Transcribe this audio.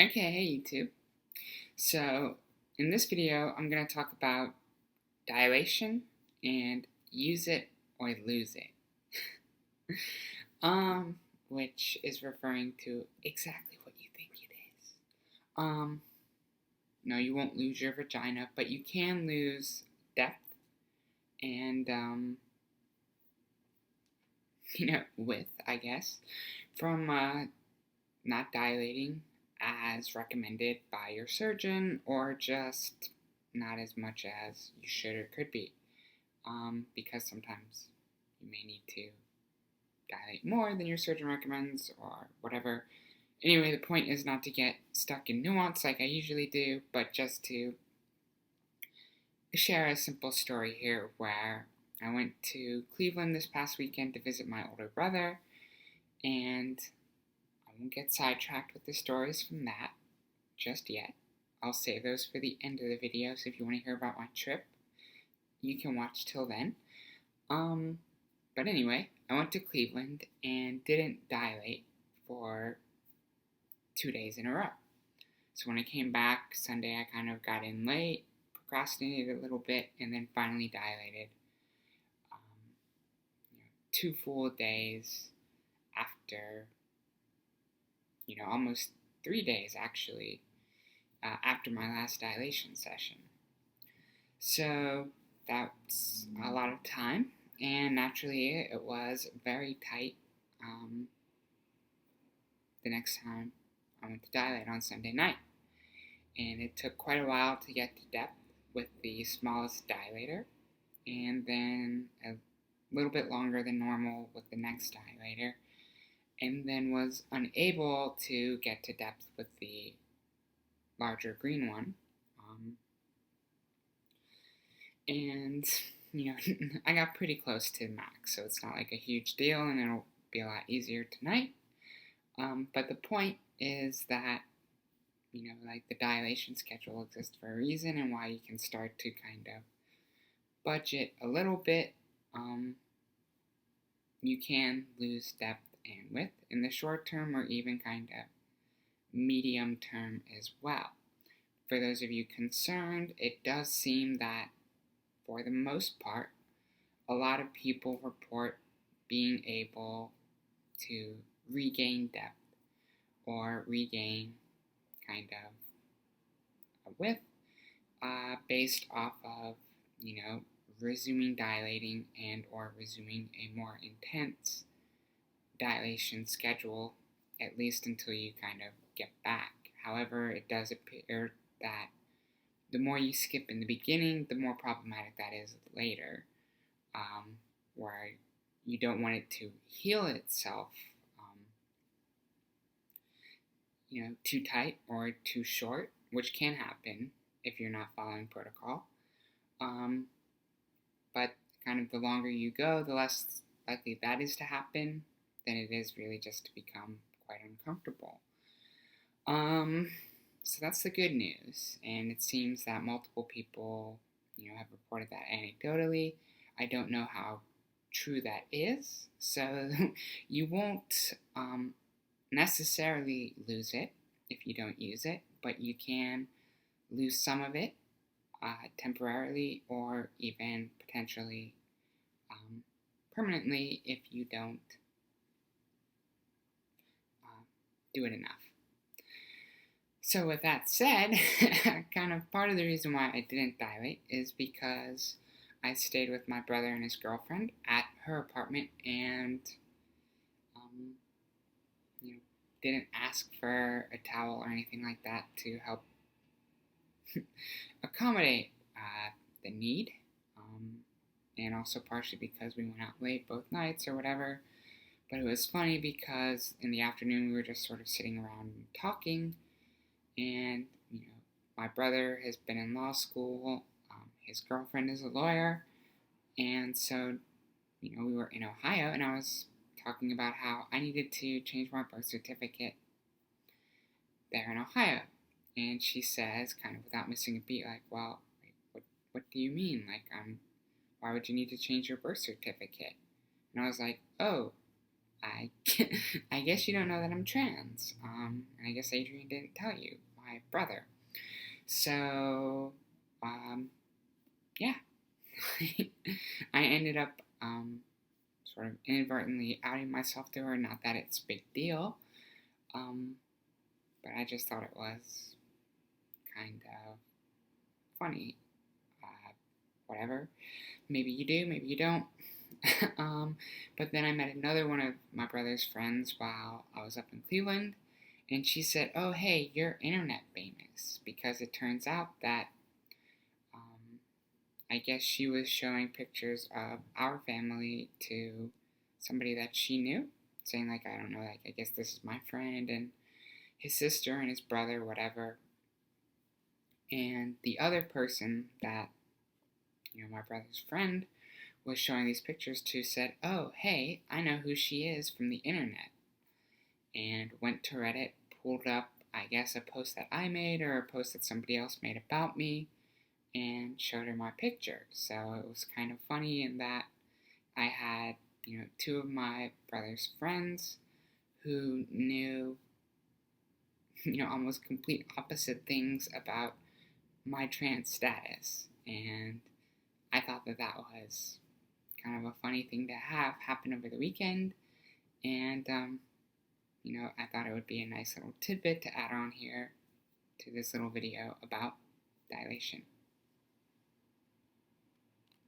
Okay, hey YouTube. So, in this video, I'm going to talk about dilation and use it or lose it. um, which is referring to exactly what you think it is. No, you won't lose your vagina, but you can lose depth and, width, I guess, from not dilating as recommended by your surgeon, or just not as much as you should or could be, because sometimes you may need to dilate more than your surgeon recommends or whatever. Anyway, the point is not to get stuck in nuance like I usually do, but just to share a simple story here where I went to Cleveland this past weekend to visit my older brother, and I won't get sidetracked with the stories from that just yet. I'll save those for the end of the video, so if you want to hear about my trip, you can watch till then. But anyway, I went to Cleveland and didn't dilate for 2 days in a row. So when I came back Sunday, I kind of got in late, procrastinated a little bit, and then finally dilated. 2 full days after, almost 3 days actually, after my last dilation session. So that's a lot of time, and naturally it was very tight the next time I went to dilate on Sunday night. And it took quite a while to get to depth with the smallest dilator, and then a little bit longer than normal with the next dilator, and then was unable to get to depth with the larger green one. And, I got pretty close to max, so it's not like a huge deal, and it'll be a lot easier tonight. But the point is that, the dilation schedule exists for a reason, and why you can start to kind of budget a little bit. You can lose depth and width in the short term, or even kind of medium term as well. For those of you concerned, it does seem that for the most part, a lot of people report being able to regain depth or regain kind of a width based off of, resuming dilating and or resuming a more intense dilation schedule, at least until you kind of get back. However, it does appear that the more you skip in the beginning, the more problematic that is later, where you don't want it to heal itself, too tight or too short, which can happen if you're not following protocol. But kind of the longer you go, the less likely that is to happen than it is really just to become quite uncomfortable. So that's the good news, and it seems that multiple people, have reported that anecdotally. I don't know how true that is, so you won't necessarily lose it if you don't use it, but you can lose some of it temporarily, or even potentially permanently if you don't do it enough. So with that said, kind of part of the reason why I didn't dilate is because I stayed with my brother and his girlfriend at her apartment, and didn't ask for a towel or anything like that to help accommodate the need, and also partially because we went out late both nights or whatever. But it was funny because in the afternoon we were just sort of sitting around talking, and my brother has been in law school, his girlfriend is a lawyer, and so we were in Ohio, and I was talking about how I needed to change my birth certificate there in Ohio. And she says, kind of without missing a beat, like, well, what do you mean? Like, why would you need to change your birth certificate? And I was like, oh, I, I guess you don't know that I'm trans. And I guess Adrian didn't tell you, my brother. So, yeah. I ended up, sort of inadvertently outing myself to her. Not that it's a big deal, but I just thought it was kind of funny. Whatever. Maybe you do, maybe you don't. But then I met another one of my brother's friends while I was up in Cleveland, and she said, "Oh, hey, you're internet famous," because it turns out that I guess she was showing pictures of our family to somebody that she knew, saying, like, I don't know, like, I guess this is my friend and his sister and his brother, whatever. And the other person that, my brother's friend was showing these pictures to said, "Oh, hey, I know who she is from the internet." And went to Reddit, pulled up, I guess, a post that I made or a post that somebody else made about me, and showed her my picture. So it was kind of funny in that I had, two of my brother's friends who knew, almost complete opposite things about my trans status. And I thought that that was kind of a funny thing to have happen over the weekend. And, I thought it would be a nice little tidbit to add on here to this little video about dilation.